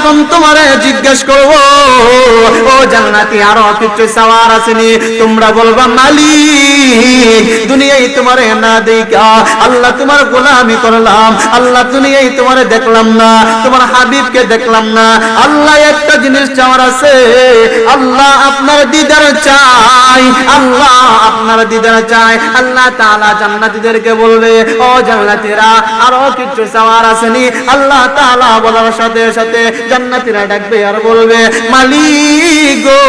তখন তোমারে জিজ্ঞেস করব, ও জান্নাতি আরো কিছু চাওয়ার আসেনি? তোমরা বলবা মালিক দুনিয়ায় তোমারে না দেখা আল্লাহ তোমার গোলামি করলাম, আল্লাহ দুনিয়ায় তোমারে দেখলাম না, তোমার হাবিবকে দেখলাম না, আল্লাহ একটা জিনিস চাওয়ার আছে, আল্লাহ আপনার দিদার চাই, আল্লাহ আপনার দিদার চাই। আল্লাহ তাআলা জান্নাতীদেরকে বলবে, ও জান্নাতীরা আরো কিছু চাওয়ার আসেনি? আল্লাহ তাআলা বলার সাথে সাথে জান্নাতীরা ডাকবে আর বলবে, মালিক গো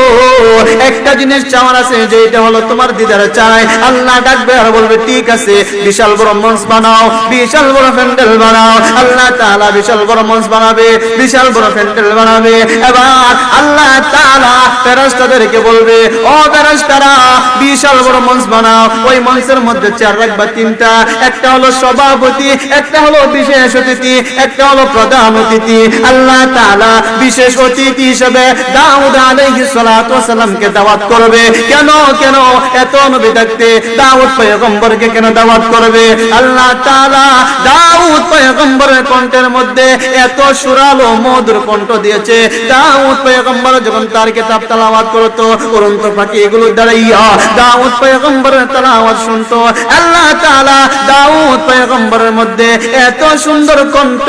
একটা জিনিস চাওয়ার আছে, যেটা হলো তোমার দিদার চাই। আল্লাহ ডাকবে আর বলবে, ঠিক আছে, বিশাল বড় মঞ্চ বানাও, বিশাল বড় প্যান্ডেল বানাও। আল্লাহ তাআলা বিশাল বড় মঞ্চ বানাবে, বিশাল বড় প্যান্ডেল বানাবে। এবার আল্লাহ তাআলা ফেরেশতাদেরকে বলবে, ও ফেরেশতারা বিশাল বড় মঞ্চ বানাও, ওই মঞ্চের মধ্যে চেয়ার রাখবা তিনটা, একটা হলো সভাপতি, একটা হলো বিশেষ অতিথি, একটা হলো প্রধান অতিথি। আল্লাহ তাআলা বিশেষ অতিথি হিসেবে দাউদ আলাইহিস সালাতু ওয়াস সালামকে দাওয়াত করবে। কেন কেন এত নবী থাকতে দাউদ পয়গম্বরকে কেন দাওয়াত করবে? আল্লাহ তাআলা দাউদ পয়গম্বরের কণ্ঠের মধ্যে এত সুরালো মধুর কণ্ঠ দিয়েছে, দাউদ পয়গম্বর যখন তার কিতাব তেলাওয়াত করত, উড়ন্ত পাখি এগুলো দাঁড়াইয়া দাউদ পয়গম্বরের তেলাওয়াত শুনতো। আল্লাহ তাআলা দাউদ পয়গম্বরের মধ্যে এত সুন্দর কণ্ঠ,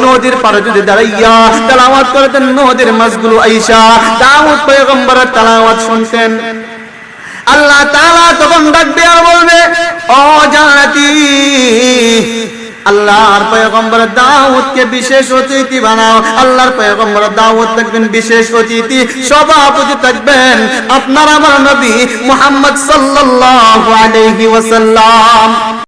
নদীর পাড়ে যদি দাঁড়াইয়া তেলাওয়াত করতেন, নদীর মাছগুলো আইসা দাউদ পয়গম্বরের তেলাওয়াত শুনতেন। আল্লাহ তাআলা তখন ডাকবে আর বলবে, ও জান্নাতি আল্লাহর পয়গম্বর দাউদকে বিশেষ অতিথি বানাও। আল্লাহর পয়গম্বর দাউদ থাকবেন বিশেষ অতিথি, সভাপতি থাকবেন আপনার আমার নবী মুহাম্মদ সাল্লাল্লাহু আলাইহি ওয়াসাল্লাম।